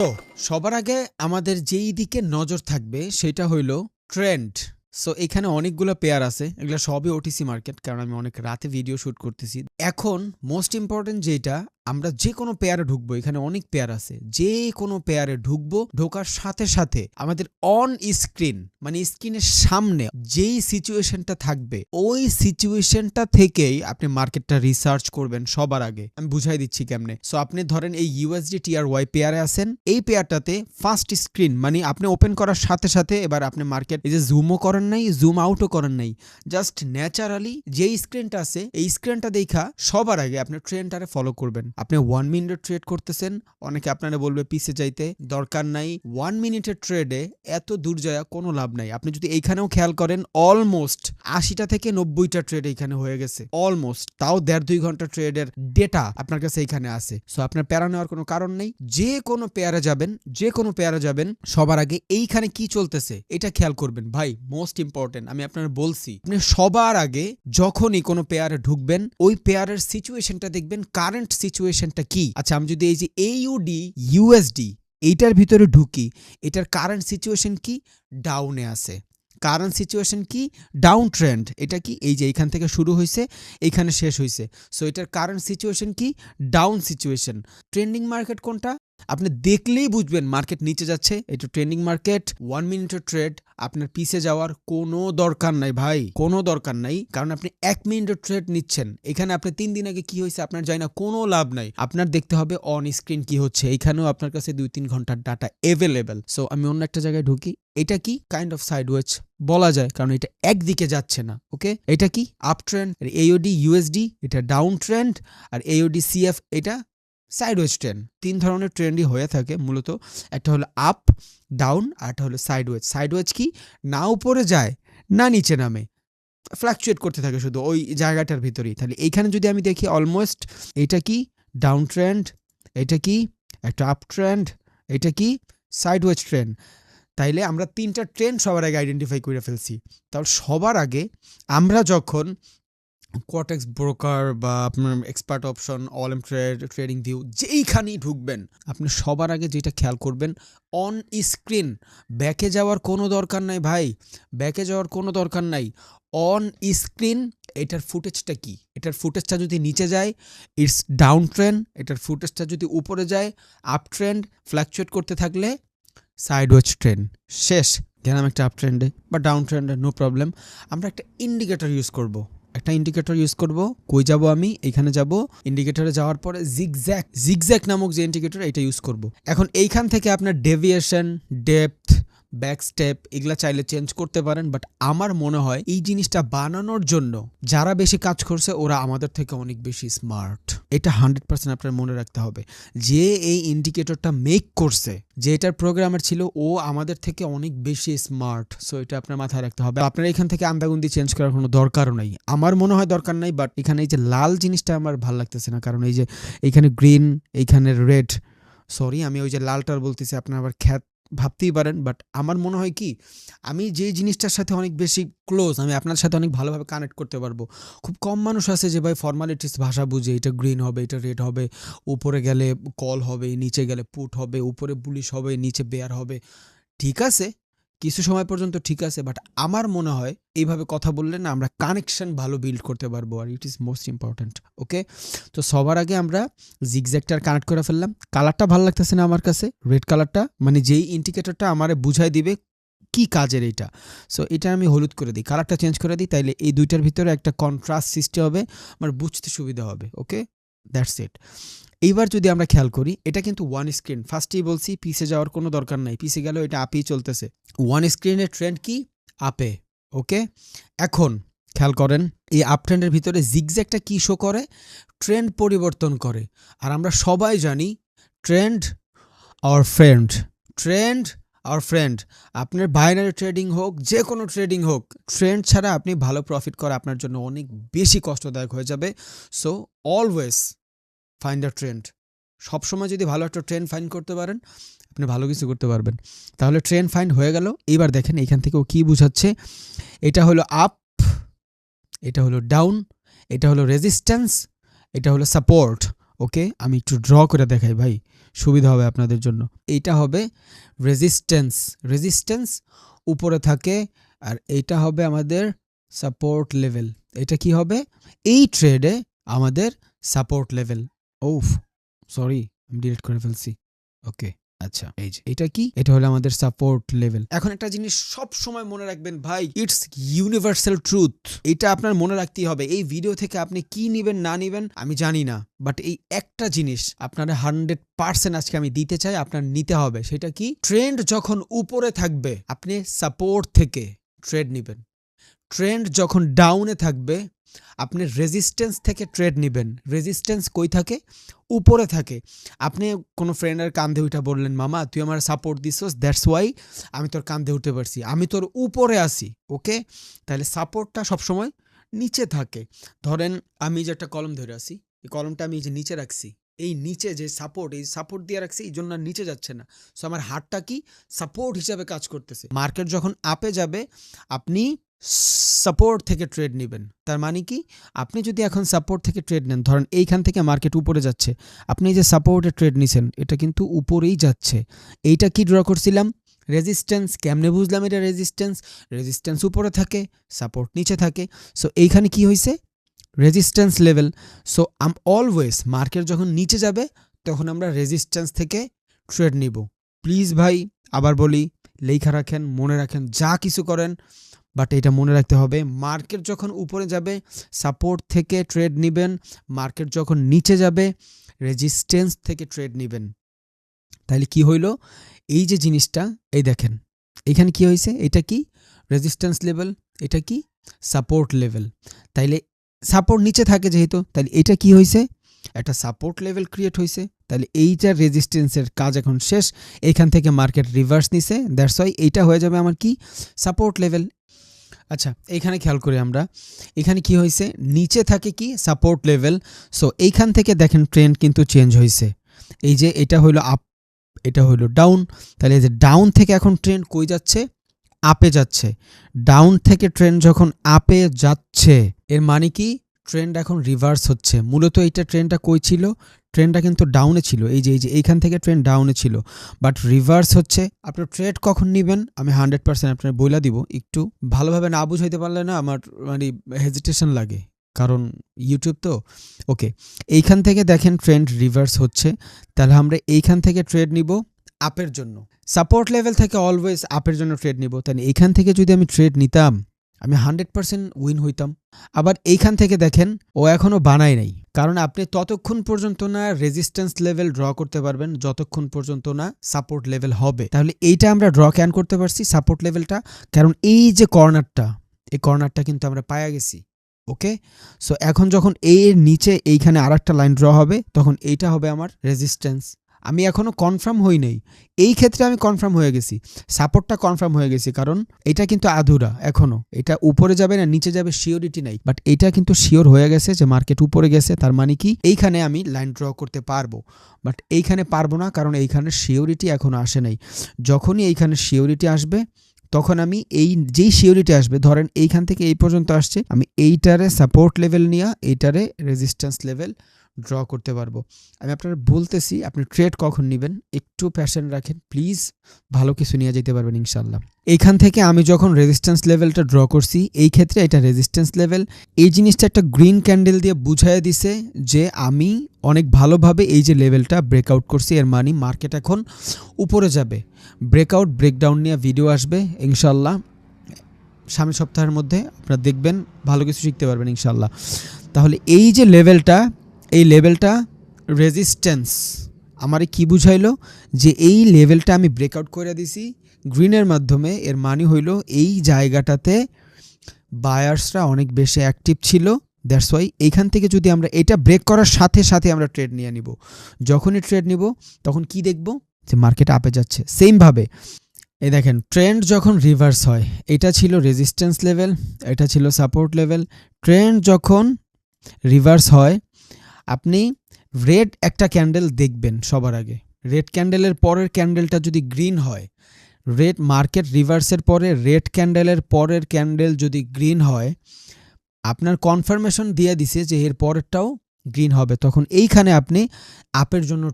তো সবার আগে আমাদের যেই দিকে নজর থাকবে সেটা হইল ট্রেন্ড। সো এখানে অনেকগুলো পেয়ার আছে, এগুলো সবই ওটিসি মার্কেট, কারণ আমি অনেক রাতে ভিডিও শুট করতেছি। এখন মোস্ট ইম্পর্টেন্ট যেটা, আমরা যে কোনো পেয়ারে ঢুকবো, এখানে অনেক পেয়ার আছে, যে কোনো পেয়ারে ঢুকবো, ঢোকার সাথে সাথে আমাদের অন স্ক্রিন মানে স্ক্রিনের সামনে যেই সিচুয়েশনটা থাকবে ওই সিচুয়েশনটা থেকেই আপনি মার্কেটটা রিসার্চ করবেন সবার আগে। আমি বুঝাই দিচ্ছি কেমনে। সো আপনি ধরেন এই ইউএসডি টিআরওয়াই পেয়ারে আছেন, এই পেয়ারটাতে ফার্স্ট স্ক্রিন মানে আপনি ওপেন করার সাথে সাথে এবার আপনি মার্কেট এই যে জুমও করেন নাই, জুম আউটও করেন নাই, জাস্ট ন্যাচারালি যেই স্ক্রিনটা আছে এই স্ক্রিনটা দেখা সবার আগে আপনি ট্রেন্ডটারে ফলো করবেন। আপনি 1 মিনিটের ট্রেড করতেছেন, অনেকে আপনারা বলবে পিছে যাইতে, দরকার নাই। 1 মিনিটের ট্রেডে এত দূর যায় কোনো লাভ নাই। আপনি যদি এইখানেও খেয়াল করেন, অলমোস্ট 80টা থেকে 90টা ট্রেড এইখানে হয়ে গেছে, অলমোস্ট। তাও 1.5-2 ঘন্টা ট্রেডের ডেটা আপনার কাছে এইখানে আছে। সো আপনার প্যারা নেওয়ার কোনো কারণ নেই। যে কোনো পেয়ারে যাবেন সবার আগে এইখানে কি চলতেছে এটা খেয়াল করবেন ভাই, মোস্ট ইম্পর্টেন্ট। আমি আপনার বলছি, আপনি সবার আগে যখনই কোনো পেয়ারে ঢুকবেন ওই পেয়ারের সিচুয়েশনটা দেখবেন, কারেন্ট সিচুয়েশনটা কি। আচ্ছা, আমি যদি এই যে এইউডি ইউএসডি এইটার ভিতরে ঢুকি, এটার কারেন্ট সিচুয়েশন কি? ডাউনে আছে। কারেন্ট সিচুয়েশন কি? Down trend. এটা কি? এই যে এইখান থেকে শুরু হয়েছে, এইখানে শেষ হয়েছে। সো এটার কারেন্ট সিচুয়েশন কি? Down situation. ট্রেন্ডিং মার্কেট কোনটা? আপনি দেখলেই বুঝবেন মার্কেট নিচে যাচ্ছে, এটা ট্রেন্ডিং মার্কেট। 1 মিনিটের ট্রেড, আপনার পিছে যাওয়ার কোনো দরকার নাই ভাই, কোনো দরকার নাই। কারণ আপনি 1 মিনিটের ট্রেড নিচ্ছেন, এখানে আপনি 3 দিন আগে কি হয়েছে আপনার যায় না, কোনো লাভ নাই। আপনার দেখতে হবে অন স্ক্রিন কি হচ্ছে। এইখানেও আপনার কাছে 2-3 ঘন্টার ডাটা এভেলেবেল। সো আমি অন্য একটা জায়গায় ঢুকি, এটা কি? কাইন্ড অফ সাইডওয়েজ বলা যায়, কারণ এটা একদিকে যাচ্ছে না। ওকে, এটা কি? Up trend. এওডি ইউএসডি এটা ডাউন ট্রেন্ড, আর এওডি সিএফ এটা সাইডওয়েজ ট্রেন্ড। 3 ধরনের ট্রেন্ডই হয়ে থাকে মূলত। একটা হলো আপ, ডাউন, আর একটা হলো সাইডওয়েজ। সাইডওয়েজ কি? না উপরে যায় না নিচে নামে, ফ্লাকচুয়েট করতে থাকে শুধু ওই জায়গাটার ভিতরেই। তাহলে এইখানে যদি আমি দেখি, অলমোস্ট এটা কি? Down trend. এটা কি? একটা আপ ট্রেন্ড। এটা কি? Sideways trend. তাইলে আমরা 3টা ট্রেন্ড সবার আগে আইডেন্টিফাই করে ফেলছি। তাহলে সবার আগে আমরা যখন কোয়াটেক্স ব্রোকার বা আপনার Expert Option, Olymp Trade, TradingView যেইখানেই ঢুকবেন, আপনি সবার আগে যেটা খেয়াল করবেন, অন স্ক্রিন। ব্যাকে যাওয়ার কোনো দরকার নাই ভাই, ব্যাকে যাওয়ার কোনো দরকার নাই। অন স্ক্রিন এটার ফুটেজটা কি? এটার ফুটেজটা যদি নিচে যায়, ইটস ডাউন ট্রেন্ড। এটার ফুটেজটা যদি উপরে যায়, আপ ট্রেন্ড। ফ্ল্যাকচুয়েট করতে থাকলে সাইডওয়েজ ট্রেন্ড। শেষ। গেলাম একটা আপ ট্রেন্ডে বা ডাউন ট্রেন্ডে, নো প্রবলেম। আমরা একটা ইন্ডিকেটর ইউজ করব। কই যাব আমি? এখানে যাব। ইন্ডিকেটরে যাওয়ার পরে জিগজ্যাগ নামক যে ইন্ডিকেটর, এটা ইউজ করব। এখন এইখান থেকে আপনার ডেভিয়েশন, ডেপথ, ব্যাক স্টেপ এগুলা চাইলে চেঞ্জ করতে পারেন। বাট আমার মনে হয় এই জিনিসটা বানানোর জন্য যারা বেশি কাজ করছে ওরা আমাদের থেকে অনেক বেশি স্মার্ট। এটা 100% আপনার মনে রাখতে হবে। যে এই ইন্ডিকেটরটা মেক করছে, যে এটার প্রোগ্রামার ছিল, ও আমাদের থেকে অনেক বেশি স্মার্ট। সো এটা আপনার মাথায় রাখতে হবে। আপনার এখান থেকে আন্দাগুন্দি চেঞ্জ করার কোনো দরকারও নাই, আমার মনে হয় দরকার নাই। বাট এখানে এই যে লাল জিনিসটা আমার ভালো লাগতেছে না, কারণ এই যে এইখানে গ্রিন, এইখানে রেড, সরি আমি ওই যে লালটার বলতেছি, আপনার আবার খ্যাত ভাবতেই পারেন। বাট আমার মনে হয় কি, আমি যে জিনিসটার সাথে অনেক বেশি ক্লোজ, আমি আপনার সাথে অনেক ভালোভাবে কানেক্ট করতে পারবো। খুব কম মানুষ আছে যে ভাই ফর্মালিটিস ভাষা বুঝে, এটা গ্রিন হবে, এটা রেড হবে, উপরে গেলে কল হবে, নিচে গেলে পুট হবে, উপরে বুলিশ হবে, নিচে বেয়ার হবে। ঠিক আছে, কিছু সময় পর্যন্ত ঠিক আছে, বাট আমার মনে হয় এইভাবে কথা বললে না আমরা কানেকশন ভালো বিল্ড করতে পারবো, আর ইট ইজ মোস্ট ইম্পর্ট্যান্ট। ওকে, তো সবার আগে আমরা জিগজ্যাগটার কানেক্ট করে ফেললাম। কালারটা ভালো লাগতেছে না আমার কাছে, রেড কালারটা, মানে যেই ইন্ডিকেটরটা আমারে বুঝাই দিবে কি কাজের এইটা। সো এটা আমি হলুদ করে দিই, কালারটা চেঞ্জ করে দিই, তাইলে এই দুইটার ভিতরে একটা কন্ট্রাস্ট সৃষ্টি হবে, আমার বুঝতে সুবিধা হবে। ওকে, দ্যাটস ইট। এইবার যদি আমরা খেয়াল করি, এটা কিন্তু 1 স্ক্রিন। ফার্স্টেই বলছি পিছে যাওয়ার কোনো দরকার নাই, পিছে গেলেও এটা আপেই চলতেছে। 1 স্ক্রিনের ট্রেন্ড কি? আপে। ওকে, এখন খেয়াল করেন এই আপ ট্রেন্ডের ভিতরে জিগজ্যাগটা কি শো করে? ট্রেন্ড পরিবর্তন করে। আর আমরা সবাই জানি trend our friend, trend our friend. আপনার বাইনারি ট্রেডিং হোক, যে কোনো ট্রেডিং হোক, ট্রেন্ড ছাড়া আপনি ভালো প্রফিট করা আপনার জন্য অনেক বেশি কষ্টদায়ক হয়ে যাবে। So always find the trend. সবসময় যদি ভালো একটা ট্রেন্ড ফাইন্ড করতে পারেন, আপনি ভালো কিছু করতে পারবেন। তাহলে ট্রেন্ড ফাইন্ড হয়ে গেল। এইবার দেখেন এইখান থেকে ও কী বুঝাচ্ছে। এটা হলো আপ, এটা হলো ডাউন, এটা হলো রেজিস্ট্যান্স, এটা হলো সাপোর্ট। ওকে, আমি একটু ড্র করে দেখাই ভাই, সুবিধা হবে আপনাদের জন্য। এইটা হবে রেজিস্ট্যান্স উপরে থাকে, আর এইটা হবে আমাদের সাপোর্ট লেভেল। এটা কি হবে এই ট্রেডে আমাদের সাপোর্ট লেভেল। ওফ সরি, আমি ডিলিট করে ফেলছি। ওকে আচ্ছা, এই যে এটা কি, এটা হলো আমাদের সাপোর্ট লেভেল। এখন একটা জিনিস সব সময় মনে রাখবেন ভাই, ইটস ইউনিভার্সাল ট্রুথ। এটা আপনার মনে রাখতেই হবে। এই ভিডিও থেকে আপনি কি নিবেন না নিবেন আমি জানি না, বাট এই একটা জিনিস আপনারা 100% আজকে আমি দিতে চাই, আপনার নিতে হবে। সেটা কি, ট্রেন্ড যখন উপরে থাকবে আপনি সাপোর্ট থেকে ট্রেড নিবেন, ট্রেন্ড যখন ডাউনে থাকবে আপনি রেজিস্ট্যান্স থেকে ট্রেড নেবেন। রেজিস্ট্যান্স কই থাকে, উপরে থাকে। আপনি কোনো ফ্রেন্ডের কাঁধে উঠে বললেন, মামা তুই আমার সাপোর্ট দিছস, দ্যাটস ওয়াই আমি তোর কাঁধে উঠতে পারছি, আমি তোর উপরে আসি। ওকে, তাহলে সাপোর্টটা সবসময় নিচে থাকে। ধরেন আমি যে একটা কলম ধরে আসি, এই কলমটা আমি যে নিচে রাখছি, এই নিচে যে সাপোর্ট, এই সাপোর্ট দিয়ে রাখছি, এই জন্য নিচে যাচ্ছে না। সো আমার হাতটা কি সাপোর্ট হিসাবে কাজ করতেছে। মার্কেট যখন আপে যাবে আপনি সাপোর্ট থেকে ট্রেড নেবেন। তার মানে কি, আপনি যদি এখন সাপোর্ট থেকে ট্রেড নেন, ধরেন এইখান থেকে মার্কেট উপরে যাচ্ছে, আপনি যে সাপোর্টে ট্রেড নিছেন এটা কিন্তু উপরেই যাচ্ছে। এইটা কি ড্র করছিলাম, রেজিস্ট্যান্স। কেমনে বুঝলাম এটা রেজিস্ট্যান্স উপরে থাকে, সাপোর্ট নিচে থাকে। সো এইখানে কি হয়েছে, resistance level. So always market যখন নিচে যাবে তখন আমরা রেজিস্ট্যান্স থেকে ট্রেড নিব। প্লিজ ভাই আবার বলি, লেখা রাখেন, মনে রাখেন, যা কিছু করেন, বাট এটা মনে রাখতে হবে, মার্কেট যখন উপরে যাবে সাপোর্ট থেকে ট্রেড নেবেন, মার্কেট যখন নিচে যাবে রেজিস্ট্যান্স থেকে ট্রেড নেবেন। তাহলে কি হইল, এই যে জিনিসটা, এই দেখেন এখানে কি হয়েছে, এটা কি রেজিস্ট্যান্স লেভেল, এটা কি সাপোর্ট লেভেল। তাইলে সাপোর্ট নিচে থাকে যেহেতু, তাহলে এটা কি হয়েছে, একটা সাপোর্ট লেভেল ক্রিয়েট হয়েছে। তাহলে এইটার রেজিস্ট্যান্সের কাজ এখন শেষ, এখান থেকে মার্কেট রিভার্স নিছে, দ্যাটস ওয়াই এইটা হয়ে যাবে আমার কি সাপোর্ট লেভেল। আচ্ছা, এইখানে খেয়াল করি আমরা, এখানে কি হয়েছে, নিচে থাকে কি সাপোর্ট লেভেল। সো এইখান থেকে দেখেন ট্রেন্ড কিন্তু চেঞ্জ হয়েছে। এই যে এটা হইলো আপ, এটা হইলো ডাউন। তাহলে এই যে ডাউন থেকে এখন ট্রেন্ড কই যাচ্ছে, আপে যাচ্ছে। ডাউন থেকে ট্রেন্ড যখন আপে যাচ্ছে এর মানে কি, ট্রেন্ড এখন রিভার্স হচ্ছে। মূলত এইটা ট্রেন্ডটা কই ছিল, ট্রেন্ডটা কিন্তু ডাউনে ছিল। এই যে এইখান থেকে ট্রেন্ড ডাউনে ছিল, বাট রিভার্স হচ্ছে। আপনার ট্রেড কখন নেবেন আমি 100% আপনার বইলা দিব। একটু ভালোভাবে না বুঝাইতে পারলে না আমার মানে হেজিটেশন লাগে, কারণ ইউটিউব তো। ওকে, এইখান থেকে দেখেন ট্রেন্ড রিভার্স হচ্ছে, তাহলে আমরা এইখান থেকে ট্রেড নিব আপের জন্য। সাপোর্ট লেভেল থেকে অলওয়েজ আপের জন্য ট্রেড নিব। তাহলে এইখান থেকে যদি আমি ট্রেড নিতাম আমি 100% উইন হইতাম। আবার এইখান থেকে দেখেন ও এখনও বানায় নাই, কারণ আপনি ততক্ষণ পর্যন্ত না রেজিস্ট্যান্স লেভেল ড্র করতে পারবেন যতক্ষণ পর্যন্ত না সাপোর্ট লেভেল হবে। তাহলে এইটা আমরা ড্র ক্যান করতে পারছি সাপোর্ট লেভেলটা, কারণ এই যে কর্নারটা, এই কর্নারটা কিন্তু আমরা পায়া গেছি। ওকে, সো এখন যখন এর নিচে এইখানে আরেকটা লাইন ড্র হবে তখন এইটা হবে আমার রেজিস্ট্যান্স। আমি এখনও কনফার্ম হই নাই, এই ক্ষেত্রে আমি কনফার্ম হয়ে গেছি, সাপোর্টটা কনফার্ম হয়ে গেছি, কারণ এটা কিন্তু আধুরা, এখনও এটা উপরে যাবে না নিচে যাবে শিওরিটি নাই। বাট এটা কিন্তু শিওর হয়ে গেছে যে মার্কেট উপরে গেছে। তার মানে কি, এইখানে আমি লাইন ড্র করতে পারবো, বাট এইখানে পারবো না, কারণ এইখানে শিওরিটি এখনও আসে নাই। যখনই এইখানে শিওরিটি আসবে তখন আমি এই যেই শিওরিটি আসবে, ধরেন এইখান থেকে এই পর্যন্ত আসছে, আমি এইটারে সাপোর্ট লেভেল নিয়ে এইটারে রেজিস্ট্যান্স লেভেল ড্র করতে পারবো। আমি আপনার বলতেছি, আপনি ট্রেড কখন নেবেন একটু প্যাশন রাখেন প্লিজ, ভালো কিছু নিয়ে যেতে পারবেন ইনশাল্লাহ। এইখান থেকে আমি যখন রেজিস্ট্যান্স লেভেলটা ড্র করছি, এই ক্ষেত্রে এটা রেজিস্ট্যান্স লেভেল, এই জিনিসটা একটা গ্রিন ক্যান্ডেল দিয়ে বুঝাইয়া দিছে যে আমি অনেক ভালোভাবে এই যে লেভেলটা ব্রেকআউট করছি। এর মানে মার্কেট এখন উপরে যাবে। ব্রেকআউট ব্রেকডাউন নিয়ে ভিডিও আসবে ইনশাল্লাহ সামনের সপ্তাহের মধ্যে, আপনারা দেখবেন ভালো কিছু শিখতে পারবেন ইনশাল্লাহ। তাহলে এই যে লেভেলটা, এই লেভেলটা রেজিস্ট্যান্স আমারে কি বুঝাইলো, যে এই লেভেলটা আমি ব্রেকআউট করে দিছি গ্রিনের মাধ্যমে। এর মানে হইলো এই জায়গাটাতে বায়ার্সরা অনেক বেশি অ্যাক্টিভ ছিল, দ্যাটস ওয়াই এইখান থেকে যদি আমরা এটা ব্রেক করার সাথে সাথে আমরা ট্রেড নিয়ে নিব। যখনই ট্রেড নিব তখন কি দেখব, যে মার্কেট আপে যাচ্ছে। সেমভাবে এই দেখেন ট্রেন্ড যখন রিভার্স হয়, এটা ছিল রেজিস্ট্যান্স লেভেল, এটা ছিল সাপোর্ট লেভেল। ট্রেন্ড যখন রিভার্স হয় আপনি রেড একটা ক্যান্ডেল দেখবেন সবার আগে। রেড ক্যান্ডেলের পরের ক্যান্ডেলটা যদি গ্রিন হয়, রেড মার্কেট রিভার্সের পরে রেড ক্যান্ডেলের পরের ক্যান্ডেল যদি গ্রিন হয়, আপনার কনফার্মেশন দিয়ে দিছে যে এর পরেরটাও গ্রিন হবে, তখন এইখানে আপনি আপের জন্য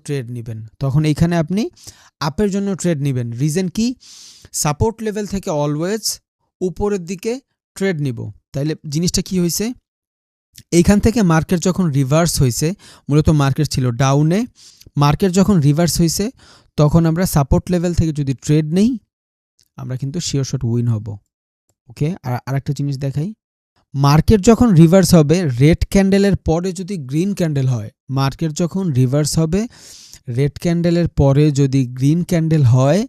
ট্রেড নেবেন। রিজন কি? সাপোর্ট লেভেল থেকে অলওয়েজ উপরের দিকে ট্রেড নিব। তাইলে জিনিসটা কি হয়েছে, এইখান থেকে মার্কেট যখন রিভার্স হয়েছে, মূলত মার্কেট ছিল ডাউনে, মার্কেট যখন রিভার্স হয়েছে তখন আমরা সাপোর্ট লেভেল থেকে যদি ট্রেড নেই আমরা কিন্তু শিওর শট উইন হব। ওকে, আর আরেকটা জিনিস দেখাই, মার্কেট যখন রিভার্স হবে রেড ক্যান্ডেলের পরে যদি গ্রিন ক্যান্ডেল হয়, মার্কেট যখন রিভার্স হবে রেড ক্যান্ডেলের পরে যদি গ্রিন ক্যান্ডেল হয়,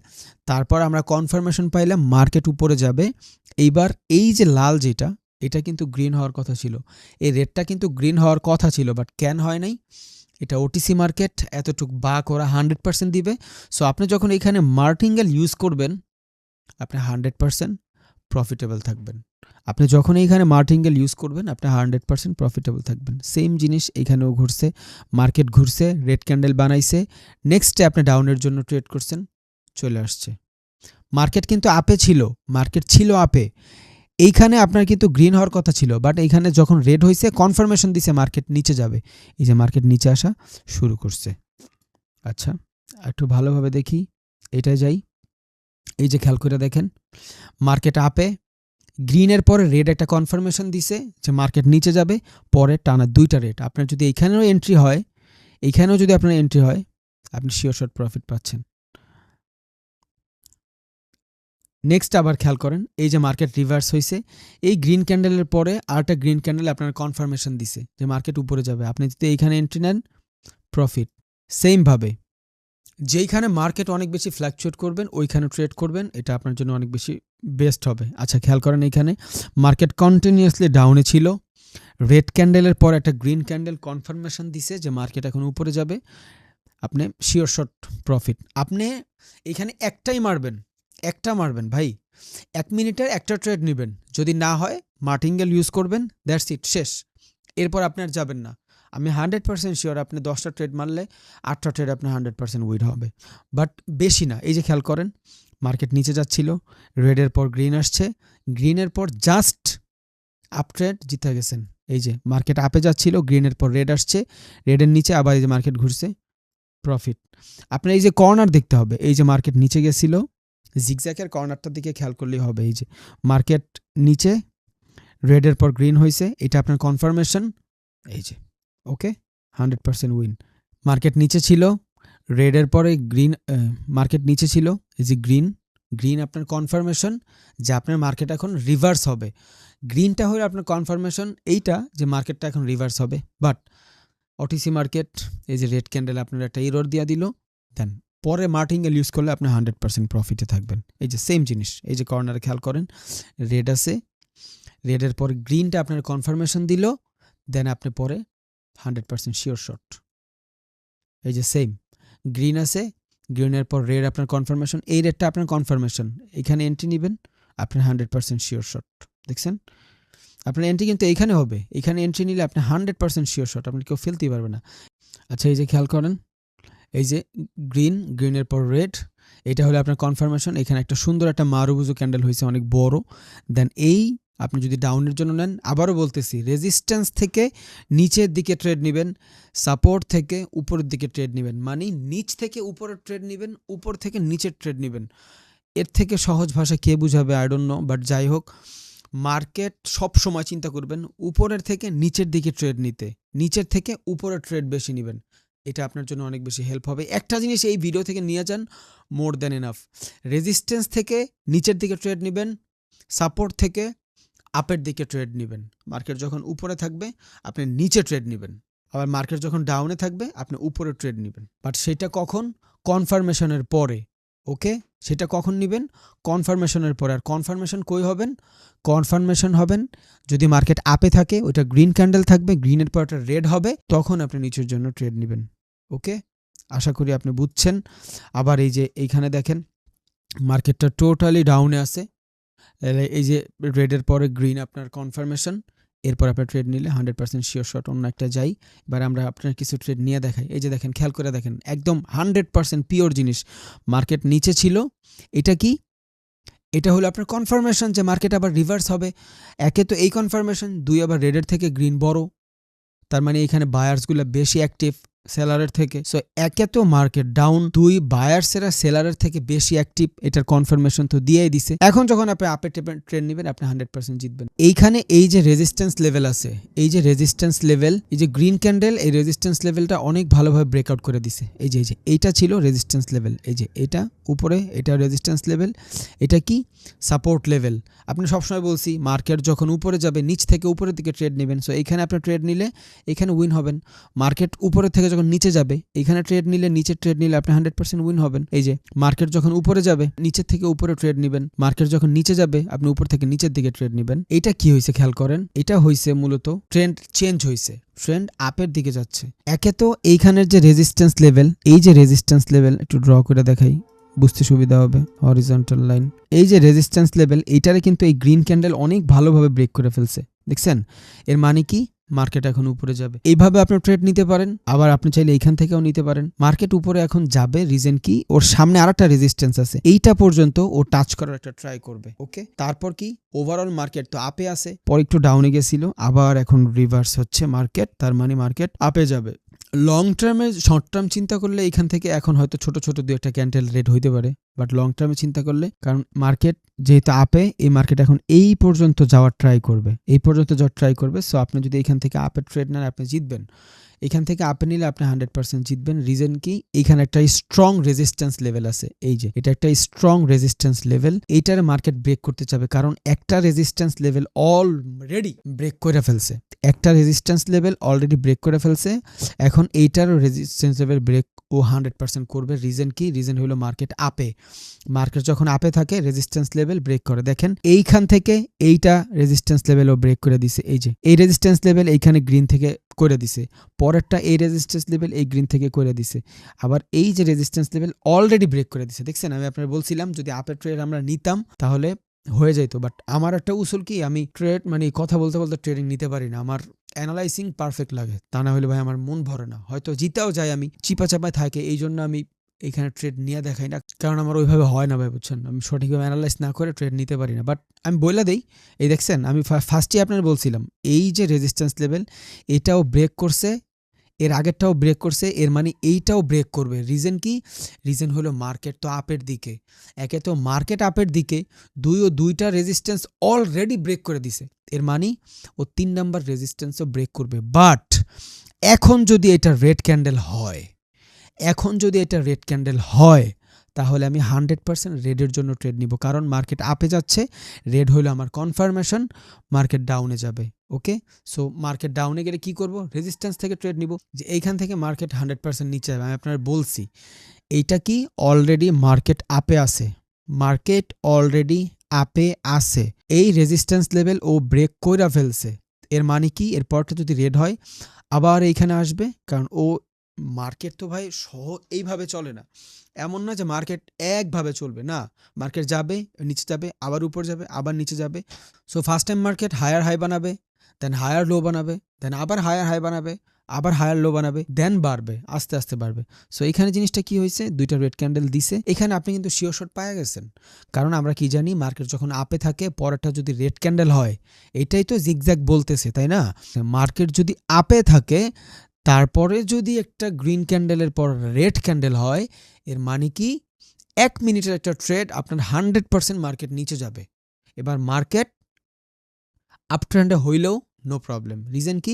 তারপর আমরা কনফার্মেশন পাইলাম মার্কেট উপরে যাবে। এইবার এই যে লাল যেটা, এটা কিন্তু গ্রিন হওয়ার কথা ছিল, এই রেডটা কিন্তু গ্রিন হওয়ার কথা ছিল, বাট ক্যান হয় নাই। এটা ওটিসি মার্কেট, এতটুক বাক ওরা 100% দিবে। সো আপনি যখন এখানে মার্টিঙ্গেল ইউজ করবেন আপনি 100% প্রফিটেবল থাকবেন। আপনি যখন এইখানে মার্টিঙ্গেল ইউজ করবেন আপনি 100% প্রফিটেবল থাকবেন। সেম জিনিস এখানেও ঘুরছে, মার্কেট ঘুরছে, রেড ক্যান্ডেল বানাইছে, নেক্সটে আপনি ডাউনের জন্য ট্রেড করছেন, চলে আসছে। মার্কেট কিন্তু আপে ছিল, মার্কেট ছিল আপে, এইখানে আপনার কিন্তু গ্রিন হওয়ার কথা ছিল, বাট এইখানে যখন রেড হয়েছে কনফার্মেশন দিছে মার্কেট নিচে যাবে, এই যে মার্কেট নিচে আসা শুরু করছে। আচ্ছা, একটু ভালোভাবে দেখি, এটাই যাই, এই যে খেয়াল করে দেখেন মার্কেট আপে, গ্রিনের পরে রেড একটা কনফার্মেশন দিছে যে মার্কেট নিচে যাবে, পরে টানা দুইটা রেড। আপনার যদি এইখানেও এন্ট্রি হয়, এইখানেও যদি আপনার এন্ট্রি হয় আপনি শিওর শট প্রফিট পাচ্ছেন। নেক্সট আবার খেয়াল করেন, এই যে মার্কেট রিভার্স হয়েছে, এই গ্রিন ক্যান্ডেলের পরে আরেকটা গ্রিন ক্যান্ডেল আপনার কনফার্মেশন দিছে যে মার্কেট উপরে যাবে, আপনি যদি এইখানে এন্ট্রি নেন প্রফিট। সেমভাবে যেইখানে মার্কেট অনেক বেশি ফ্ল্যাকচুয়েট করবেন ওইখানে ট্রেড করবেন, এটা আপনার জন্য অনেক বেশি বেস্ট হবে। আচ্ছা খেয়াল করেন, এইখানে মার্কেট কন্টিনিউয়াসলি ডাউনে ছিল, রেড ক্যান্ডেলের পর একটা গ্রিন ক্যান্ডেল কনফার্মেশন দিছে যে মার্কেট এখন উপরে যাবে, আপনি শিওর শট প্রফিট। আপনি এখানে একটাই মারবেন, একটা মারবেন ভাই, 1 মিনিটের একটা ট্রেড নেবেন, যদি না হয় মার্টিঙ্গেল ইউজ করবেন, দ্যাটস ইট, শেষ। এরপর আপনি আর যাবেন না। আমি 100% শিওর আপনি 10টা ট্রেড মারলে 8টা ট্রেড আপনার 100% উইন হবে, বাট বেশি না। এই যে খেয়াল করেন মার্কেট নিচে যাচ্ছিল, রেডের পর গ্রিন আসছে, গ্রিনের পর জাস্ট আপ ট্রেড জিতে গেছেন। এই যে মার্কেট আপে যাচ্ছিল, গ্রিনের পর রেড আসছে, রেডের নিচে আবার এই যে মার্কেট ঘুরছে, প্রফিট। আপনার এই যে কর্নার দেখতে হবে, এই যে মার্কেট নিচে গেছিল, জিগজ্যাকের কর্নারটার দিকে খেয়াল করলেই হবে, এই যে মার্কেট নিচে, রেডের পর গ্রিন হয়েছে, এটা আপনার কনফার্মেশন, এই যে ওকে 100% উইন। মার্কেট নিচে ছিল, রেডের পরে গ্রিন, মার্কেট নিচে ছিল, এই যে গ্রিন, গ্রিন আপনার কনফার্মেশন যে আপনার মার্কেট এখন রিভার্স হবে, গ্রিনটা হলো আপনার কনফার্মেশন এইটা যে মার্কেটটা এখন রিভার্স হবে। বাট ওটিসি মার্কেট এই যে রেড ক্যান্ডেল আপনার একটা এরর দিয়া দিল, দেন পরে মার্টিঙ্গেল ইউজ করলে আপনি 100% প্রফিটে থাকবেন। এই যে সেম জিনিস, এই যে কর্নারে খেয়াল করেন রেড আছে, রেডের পরে গ্রিনটা আপনার কনফার্মেশন দিল, দেন আপনি পরে 100% শিওর শট। এই যে সেম গ্রিন আছে, গ্রিনের পর রেড আপনার কনফার্মেশন, এই রেডটা আপনার কনফার্মেশন, এখানে এন্ট্রি নেবেন আপনার 100% শিওর শট। দেখছেন আপনার এন্ট্রি কিন্তু এইখানে হবে, এখানে এন্ট্রি নিলে আপনি 100% শিওর শট, আপনি কেউ ফেলতেই পারবে না। আচ্ছা এই যে খেয়াল করেন, এই যে গ্রিন, গ্রিনের পর রেড, এটা হলো আপনার কনফার্মেশন, এখানে একটা সুন্দর একটা মারুবুজু ক্যান্ডেল হয়েছে অনেক বড়। দেন এই আপনি যদি ডাউনের জন্য নেন, আবারও বলতেছি রেজিস্ট্যান্স থেকে নিচের দিকে ট্রেড নেবেন, সাপোর্ট থেকে উপরের দিকে ট্রেড নেবেন, মানে নিচ থেকে উপরের ট্রেড নেবেন, উপর থেকে নিচের ট্রেড নেবেন। এর থেকে সহজ ভাষা কে বুঝাবে আই ডোন্ট নো, বাট যাই হোক মার্কেট সব সময় চিন্তা করবেন উপরের থেকে নিচের দিকে ট্রেড নিতে, নিচের থেকে উপরের ট্রেড বেশি নেবেন, এটা আপনার জন্য অনেক বেশি হেল্প হবে। একটা জিনিস এই ভিডিও থেকে নিয়ে যান, মোর দ্যান এনাফ। রেজিস্ট্যান্স থেকে নিচের দিকে ট্রেড নেবেন, সাপোর্ট থেকে আপের দিকে ট্রেড নেবেন। মার্কেট যখন উপরে থাকবে আপনি নিচে ট্রেড নেবেন, আবার মার্কেট যখন ডাউনে থাকবে আপনি উপরে ট্রেড নেবেন, বাট সেটা কখন? কনফার্মেশনের পরে। ওকে, সেটা কখন নেবেন? কনফার্মেশনের পরে। আর কনফার্মেশন কই হবেন? কনফার্মেশন হবেন যদি মার্কেট আপে থাকে, ওইটা গ্রিন ক্যান্ডেল থাকবে, গ্রিনের পর একটা রেড হবে, তখন আপনি নিচের জন্য ট্রেড নেবেন। ওকে, আশা করি আপনি বুঝছেন। আবার এই যে এইখানে দেখেন মার্কেটটা টোটালি ডাউনে আছে, এই যে রেডের পরে গ্রিন আপনার কনফার্মেশন, এরপর আপনার ট্রেড নিলে 100% শিওর শট। অন্য একটা যাই, এবার আমরা আপনার কিছু ট্রেড নিয়ে দেখাই। এই যে দেখেন, খেয়াল করে দেখেন, একদম 100% পিওর জিনিস। মার্কেট নিচে ছিল, এটা কি? এটা হলো আপনার কনফার্মেশন যে মার্কেট আবার রিভার্স হবে। একে তো এই কনফার্মেশন, দুই আবার রেডের থেকে গ্রিন বড়, তার মানে এখানে বায়ার্সগুলো বেশি অ্যাক্টিভ সেলারের থেকে। সো একে তো মার্কেট ডাউন, 2 বায়ার্সেরা সেলারের থেকে বেশি অ্যাক্টিভ, এটার কনফার্মেশন তো দিয়েই দিছে। এখন যখন আপনি আপে ট্রেড নেবেন আপনি 100% জিতবেন। এইখানে এই যে রেজিস্ট্যান্স লেভেল আছে, এই যে রেজিস্ট্যান্স লেভেল, এই যে গ্রিন ক্যান্ডেল, এই রেজিস্ট্যান্স লেভেলটা অনেক ভালোভাবে ব্রেকআউট করে দিছে। এই যে এইটা ছিল রেজিস্ট্যান্স লেভেল, এই যে এটা উপরে, এটা রেজিস্ট্যান্স লেভেল, এটা কি সাপোর্ট লেভেল। আপনি সবসময় বলছি মার্কেট যখন উপরে যাবে নিচ থেকে উপরের দিকে ট্রেড নেবেন। সো এইখানে আপনি ট্রেড নিলে এখানে উইন হবেন। মার্কেট উপরে থেকে যখন নিচে যাবে এইখানে ট্রেড নিলে, নিচে ট্রেড নিলে আপনি 100% উইন হবেন। এই যে মার্কেট যখন উপরে যাবে নিচের থেকে উপরে ট্রেড নেবেন, মার্কেট যখন নিচে যাবে আপনি উপর থেকে নিচের দিকে ট্রেড নেবেন। এটা কি হয়েছে খেয়াল করেন, এটা হয়েছে মূলত ট্রেন্ড চেঞ্জ হয়েছে, ট্রেন্ড আপের দিকে যাচ্ছে। একে তো এইখানের যে রেজিস্ট্যান্স লেভেল, এই যে রেজিস্ট্যান্স লেভেল একটু ড্র করে দেখাই বুঝতে সুবিধা হবে, হরিজন্টাল লাইন, এই যে রেজিস্ট্যান্স লেভেল এইটারে কিন্তু এই গ্রিন ক্যান্ডেল অনেক ভালোভাবে ব্রেক করে ফেলছে, দেখছেন? এর মানে কি মার্কেট এখন উপরে যাবে। এইভাবে আপনি ট্রেড নিতে পারেন, আবার আপনি চাইলে এইখান থেকেও নিতে পারেন। মার্কেট উপরে এখন যাবে, রিজন কি, ওর সামনে আরেকটা রেজিস্ট্যান্স আছে, এইটা পর্যন্ত ও টাচ করার একটা ট্রাই করবে। ওকে, তারপর কি ওভারঅল মার্কেট তো আপে আছে, পরে একটু ডাউনে গেছিল, আবার এখন রিভার্স হচ্ছে মার্কেট, তার মানে মার্কেট আপে যাবে। লং টার্মে, শর্ট টার্ম চিন্তা করলে এখান থেকে এখন হয়তো ছোট ছোট 2-1 ক্যান্ডেল রেড হইতে পারে, বাট লং টার্মে চিন্তা করলে, কারণ মার্কেট যেহেতু আপে, এই মার্কেট এখন এই পর্যন্ত যাওয়ার ট্রাই করবে, এই পর্যন্ত যাওয়ার ট্রাই করবে। সো আপনি যদি এখান থেকে আপে ট্রেড নেন আপনি জিতবেন, এখান থেকে আপে নিলে আপনি 100% জিতবেন। রিজন কি, এখানে একটা স্ট্রং রেজিস্ট্যান্স লেভেল আছে, এই যে এটা একটা স্ট্রং রেজিস্ট্যান্স লেভেল, এইটার মার্কেট ব্রেক করতে চাবে, কারণ একটা রেজিস্ট্যান্স লেভেল অলরেডি ব্রেক করে ফেলছে, একটা রেজিস্ট্যান্স লেভেল অলরেডি ব্রেক করে ফেলছে। এখন এইটারও রেজিস্ট্যান্স লেভেল ব্রেক ও 100% করবে। রিজন কি, রিজন হলো মার্কেট আপে, মার্কেট যখন আপে থাকে রেজিস্ট্যান্স লেভেল ব্রেক করে। দেখেন এইখান থেকে এইটা রেজিস্ট্যান্স লেভেলও ব্রেক করে দিছে, এই যে এই রেজিস্ট্যান্স লেভেল এইখানে গ্রিন থেকে করে দিছে, পরেরটা এই রেজিস্ট্যান্স লেভেল এই গ্রিন থেকে করে দিছে, আবার এই যে রেজিস্ট্যান্স লেভেল অলরেডি ব্রেক করে দিছে। দেখছেন, আমি আপনার বলছিলাম যদি আপের ট্রেড আমরা নিতাম তাহলে হয়ে যাইত, বাট আমার একটা উসুল কি, আমি ট্রেড মানে কথা বলতে বলতে ট্রেডিং নিতে পারি না, আমার অ্যানালাইসিং পারফেক্ট লাগে, তা না হলে ভাই আমার মন ভরে না। হয়তো জিতাও যায়, আমি চিপা চাপায় থাকে, এই জন্য আমি এইখানে ট্রেড নিয়ে দেখাই না, কারণ আমার ওইভাবে হয় না ভাই, বুঝছেন? আমি সঠিকভাবে অ্যানালাইজ না করে ট্রেড নিতে পারি না। বাট আমি বলে দেই, এই দেখছেন আমি ফার্স্টে আপনার বলছিলাম এই যে রেজিস্ট্যান্স লেভেল এটাও ব্রেক করছে, এর আগেরটাও ব্রেক করছে, এর মানে এইটাও ব্রেক করবে। রিজন কি, রিজন হলো মার্কেট তো আপের দিকে, একে তো মার্কেট আপের দিকে, দুইটা রেজিস্ট্যান্স অলরেডি ব্রেক করে দিছে, এর মানে ও 3 নাম্বার রেজিস্ট্যান্সও ব্রেক করবে। বাট এখন যদি এটা রেড ক্যান্ডেল হয়, এখন যদি এটা রেড ক্যান্ডেল হয় তাহলে আমি 100% রেডের জন্য ট্রেড নিব, কারণ মার্কেট আপে যাচ্ছে, রেড হলো আমার কনফার্মেশন মার্কেট ডাউনে যাবে। ওকে, সো মার্কেট ডাউনে গেলে কি করব, রেজিস্ট্যান্স থেকে ট্রেড নিব, যে এইখান থেকে মার্কেট 100% নিচে যাবে। আমি আপনার বলছি এইটা কি অলরেডি মার্কেট আপে আছে, মার্কেট অলরেডি আপে আছে, এই রেজিস্ট্যান্স লেভেল ও ব্রেক কইরা ফেলছে, এর মানে কি এরপরটা যদি রেড হয় আবার এইখানে আসবে, কারণ ও মার্কেট তো ভাই এইভাবে চলে না, এমন না যে মার্কেট একভাবে চলবে না, মার্কেট যাবে নিচে যাবে আবার উপর যাবে আবার নিচে যাবে। So first time market higher high বানাবে, দেন হায়ার লো বানাবে, দেন আবার হায়ার হাই বানাবে, আবার হায়ার লো বানাবে, দেন বাড়বে, আস্তে আস্তে বাড়বে। সো এখানে জিনিসটা কি হয়েছে, দুইটা রেড ক্যান্ডেল দিছে, এখানে আপনি কিন্তু শিওর শট পাওয়া গেছেন, কারণ আমরা কি জানি মার্কেট যখন আপে থাকে পরেরটা যদি রেড ক্যান্ডেল হয়, এটাই তো জিগজ্যাগ বলতেছে তাই না? মার্কেট যদি আপে থাকে তারপরে যদি একটা গ্রিন ক্যান্ডেলের পর রেড ক্যান্ডেল হয়, এর মানে কি 1 মিনিটের একটা ট্রেড আপনার 100% মার্কেট নিচে যাবে। এবার মার্কেট আপ ট্রেন্ডে হইলেও নো প্রবলেম। রিজন কি,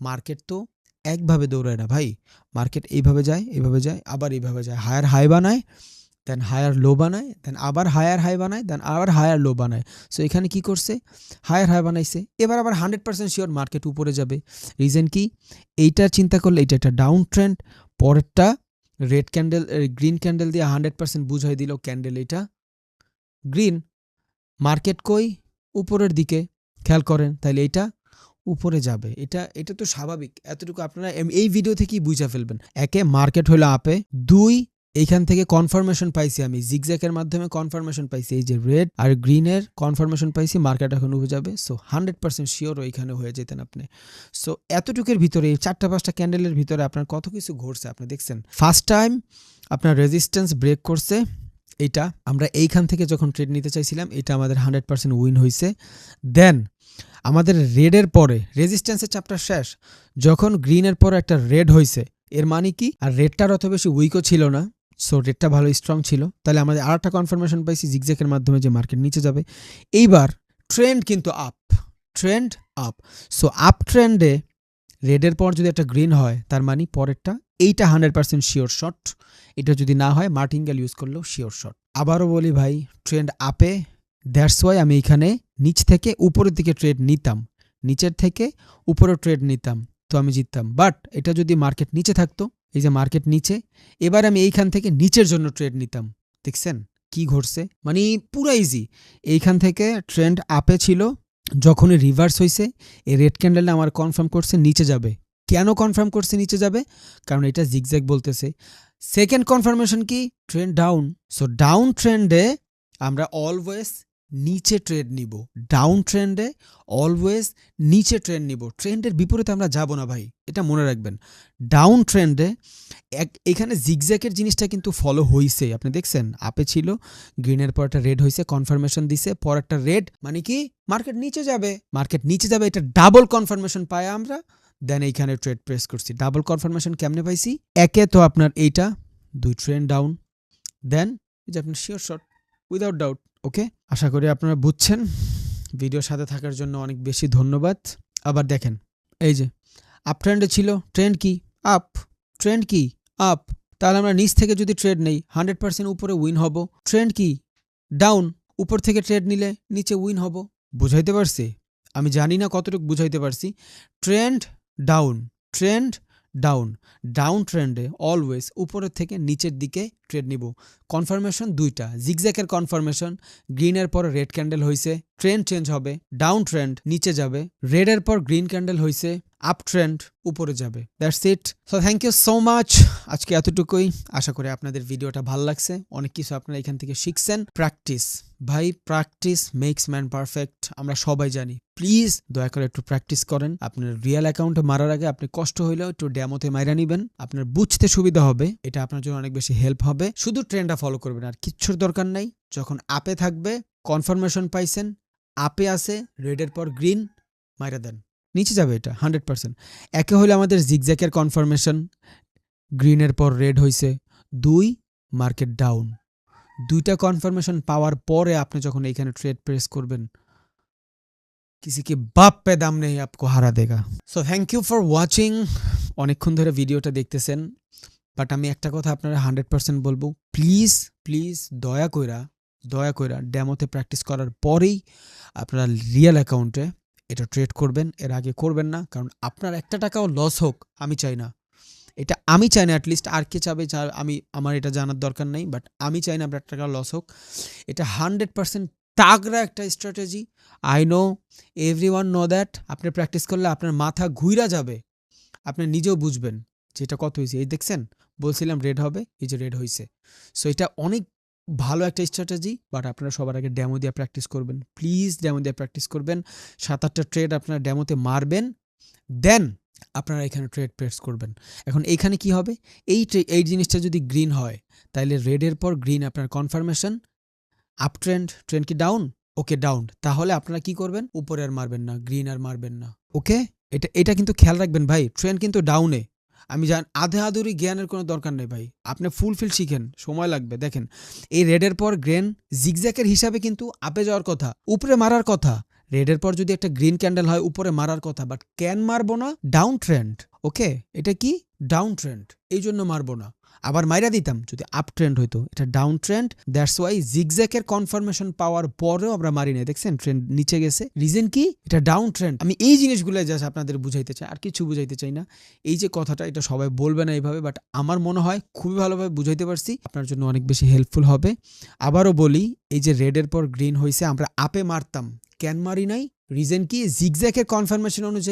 মার্কেট তো একভাবে দৌড়ায় না ভাই, মার্কেট এইভাবে যায় এইভাবে যায় আবার এইভাবে যায়, হায়ার হাই বানায় দেন হায়ার লো বানায়, দেন আবার হায়ার হাই বানায়, দেন আবার হায়ার লো বানায়। সো এখানে কি করছে, হায়ার হাই বানাইছে, এবার আবার 100% শিওর মার্কেট উপরে যাবে। রিজন কি, এইটা চিন্তা করলে এটা একটা ডাউন ট্রেন্ড, পরেরটা রেড ক্যান্ডেল গ্রিন ক্যান্ডেল দিয়ে 100% বুঝাই দিল ক্যান্ডেল এটা গ্রিন, মার্কেট কই উপরের দিকে, খেয়াল করেন, তাইলে এইটা উপরে যাবে, এটা তো স্বাভাবিক, এতটুকু আপনারা এই ভিডিও থেকেই বুঝা ফেলবেন। একে মার্কেট হলো আপে, 2 এইখান থেকে কনফার্মেশন পাইছি, আমি জিগজ্যাগের মাধ্যমে কনফার্মেশন পাইছি, এই যে রেড আর গ্রিনের কনফার্মেশন পাইছি, মার্কেট এখন উপরে যাবে। সো 100% শিওর ওইখানে হয়ে যেতেন আপনি। সো এতটুকুর ভিতরে 4-5টা ক্যান্ডেলের ভিতরে আপনার কত কিছু ঘটছে আপনি দেখছেন। ফার্স্ট টাইম আপনার রেজিস্ট্যান্স ব্রেক করছে, এইটা আমরা এইখান থেকে যখন ট্রেড নিতে চাইছিলাম এটা আমাদের 100% উইন হয়েছে। দেন আমাদের রেডের পরে রেজিস্ট্যান্সের চ্যাপ্টার শেষ, যখন গ্রিনের পরে একটা রেড হয়েছে এর মানে কি, আর রেডটার অত বেশি উইকও ছিল না, সো রেডটা ভালো স্ট্রং ছিল, তাহলে আমাদের আর একটা কনফার্মেশন পাইছি জিগজ্যাগের মাধ্যমে যে মার্কেট নিচে যাবে। এইবার ট্রেন্ড কিন্তু up, trend up. So up ট্রেন্ডে রেডের পর যদি একটা গ্রিন হয় তার মানে পরেরটা এইটা 100% শিওর শট, এটা যদি না হয় মার্টিঙ্গেল ইউজ করলেও শিওর শট। আবারও বলি ভাই, ট্রেন্ড আপে, দ্যাটস ওয়াই আমি এখানে নিচ থেকে উপরের দিকে ট্রেড নিতাম, নিচের থেকে উপরে ট্রেড নিতাম, তো আমি জিততাম। বাট এটা যদি মার্কেট নিচে থাকতো, এই যে মার্কেট নিচে, এবার আমি এইখান থেকে নিচের জন্য ট্রেড নিতাম। দেখছেন কি ঘটছে, মানে পুরা ইজি। এইখান থেকে ট্রেন্ড আপে ছিল, যখনই রিভার্স হয়েছে এই রেড ক্যান্ডেলটা আমার কনফার্ম করছে নিচে যাবে। কেন কনফার্ম করছে নিচে যাবে? কারণ এটা জিগজ্যাগ বলতেছে। সেকেন্ড কনফার্মেশন কি? Trend down. সো ডাউন ট্রেন্ডে আমরা অলওয়েজ নিচে ট্রেড নিব, ডাউন ট্রেন্ডে অলওয়েজ নিচে ট্রেন্ড নিব, ট্রেন্ডের বিপরীতে আমরা যাব না ভাই, এটা মনে রাখবেন। ডাউন ট্রেন্ডে এখানে জিগজ্যাগের জিনিসটা কিন্তু ফলো হয়েছে, আপনি দেখছেন আপে ছিল, গ্রিনের পর একটা রেড হয়েছে, কনফার্মেশন দিছে, পর একটা রেড, মানে কি মার্কেট নিচে যাবে, মার্কেট নিচে যাবে, এটা ডাবল কনফার্মেশন পাই আমরা। দেন এইখানে ট্রেড প্রেস করছি। ডাবল কনফার্মেশন কেমনে পাইছি? একে তো আপনার এইটা 2 ট্রেন্ড ডাউন, দেন এই যে আপনার শিওর শট উইদাউট ডাউট। ওকে, আশা করি আপনারা বুঝছেন। ভিডিওর সাথে থাকার জন্য অনেক বেশি ধন্যবাদ। আবার দেখেন এই যে আপ ট্রেন্ডে ছিল, ট্রেন্ড কি আপ, ট্রেন্ড কি আপ, তাহলে আমরা নিচ থেকে যদি ট্রেড নেই 100% উপরে উইন হব। ট্রেন্ড কি ডাউন, উপর থেকে ট্রেড নিলে নিচে উইন হব। বুঝাইতে পারছি? আমি জানি না কতটুকু বুঝাইতে পারছি। Trend down, trend down, down ট্রেন্ডে অলওয়েজ উপরের থেকে নিচের দিকে ট্রেড নিব। কনফার্মেশন দুইটা, জিগজ্যাগের কনফার্মেশন, গ্রিনের পর রেড ক্যান্ডেল হয়েছে, ট্রেন্ড চেঞ্জ হবে, ডাউন ট্রেন্ড নিচে যাবে, রেডের পর গ্রিন ক্যান্ডেল হয়েছে, আপ ট্রেন্ড উপরে যাবে। That's it. So thank you so much, আজকে এতটুকুই। আশা করি আপনাদের ভিডিওটা ভালো লাগছে, অনেক কিছু আপনারা এখান থেকে শিখছেন। প্র্যাকটিস ভাই, প্র্যাকটিস মেক্স ম্যান পারফেক্ট, আমরা সবাই জানি। প্লিজ দয়া করে একটু প্র্যাকটিস করেন। আপনার রিয়েল অ্যাকাউন্টে মারার আগে আপনি কষ্ট হইলেও একটু ডেমোতে মাইরা নিবেন, আপনার বুঝতে সুবিধা হবে, এটা আপনার জন্য অনেক বেশি হেল্প হবে। শুধু ট্রেন্ডটা ফলো করবেন, আর কিচ্ছুর দরকার নাই। যখন আপে থাকবে, কনফার্মেশন পাইছেন, আপে আছে, রেডের পর গ্রিন, মাইরা দেন, নিচে যাবে এটা 100%। একে হলো আমাদের জিগজ্যাগের কনফার্মেশন, গ্রিনের পর রেড হয়েছে, 2 মার্কেট ডাউন, দুইটা কনফার্মেশন পাওয়ার পরে আপনি যখন এইখানে ট্রেড প্রেস করবেন, किसी के बाप पे दाम नहीं आपको হারা দেগা। So thank you for watching. অনেকক্ষণ ধরে ভিডিওটা দেখতেছেন, বাট আমি একটা কথা আপনারা 100% বলবো, প্লিজ প্লিজ দয়া কইরা ডেমোতে প্র্যাকটিস করার পরেই আপনারা রিয়েল অ্যাকাউন্টে এটা ট্রেড করবেন, এর আগে করবেন না। কারণ আপনার একটা টাকাও লস হোক আমি চাই না, এটা আমি চাই না। অ্যাটলিস্ট আর কে চাবে আমি, আমার এটা জানার দরকার নেই, বাট আমি চাই না আপনার টাকা লস হোক। এটা 100% তাগড়া একটা strategy. I know, everyone know that. আপনি প্র্যাকটিস করলে আপনার মাথা ঘুইরা যাবে, আপনি নিজেও বুঝবেন যে এটা কত হয়েছে। এই দেখছেন, বলছিলাম রেড হবে, এই যে রেড হয়েছে। সো এটা অনেক ভালো একটা স্ট্র্যাটেজি, বাট আপনারা সবার আগে ডেমো দিয়ে প্র্যাকটিস করবেন। প্লিজ ডেমো দিয়ে প্র্যাকটিস করবেন, 7-8টা ট্রেড আপনারা ডেমোতে মারবেন, দেন আপনারা এখানে ট্রেড প্রেস করবেন। এখন এইখানে কি হবে, এই জিনিসটা যদি গ্রিন হয় তাহলে রেডের পর গ্রিন আপনার কনফার্মেশন, আপ ট্রেন্ড, ট্রেন্ড কি ডাউন, ওকে ডাউন, তাহলে আপনারা কি করবেন, উপরে আর মারবেন না, গ্রিন আর মারবেন না। ওকে, এটা কিন্তু খেয়াল রাখবেন ভাই, ট্রেন্ড কিন্তু ডাউনে। আমি জান আধুরি জ্ঞানের কোনো দরকার নেই ভাই, আপনি ফুলফিল শিখেন, সময় লাগবে। দেখেন এই রেডের পর গ্রিন জিগজ্যাগের হিসাবে কিন্তু আপে যাওয়ার কথা, উপরে মারার কথা। রেডের পর যদি একটা গ্রিন ক্যান্ডেল হয় উপরে মারার কথা, বাট ক্যান মারবো না, ডাউন ট্রেন্ড। ওকে, এটা কি ডাউন ট্রেন্ড, এই জন্য মারবো না। আবার মাইরা দিতাম যদি আপ ট্রেন্ড হইতো, এটা ডাউন ট্রেন্ড। দ্যাটস ওয়াই জিগজ্যাগের কনফার্মেশন পাওয়ার পরেও আমরা মারি নাই। দেখছেন ট্রেন্ড নিচে গেছে, রিজন কি, এটা ডাউন ট্রেন্ড। আমি এই জিনিসগুলো জাস্ট আপনাদের বুঝাইতে চাই, আর কিছু বুঝাইতে চাই না। এই যে কথাটা, এটা সবাই বলবে না এইভাবে, বাট আমার মনে হয় খুবই ভালোভাবে বুঝাইতে পারছি, আপনার জন্য অনেক বেশি হেল্পফুল হবে। আবারও বলি, এই যে রেডের পর গ্রিন হয়েছে, আমরা আপে মারতাম, ক্যান মারি নাই, রিজন কি, জিগজ্যাগের কনফার্মেশন অনুযায়ী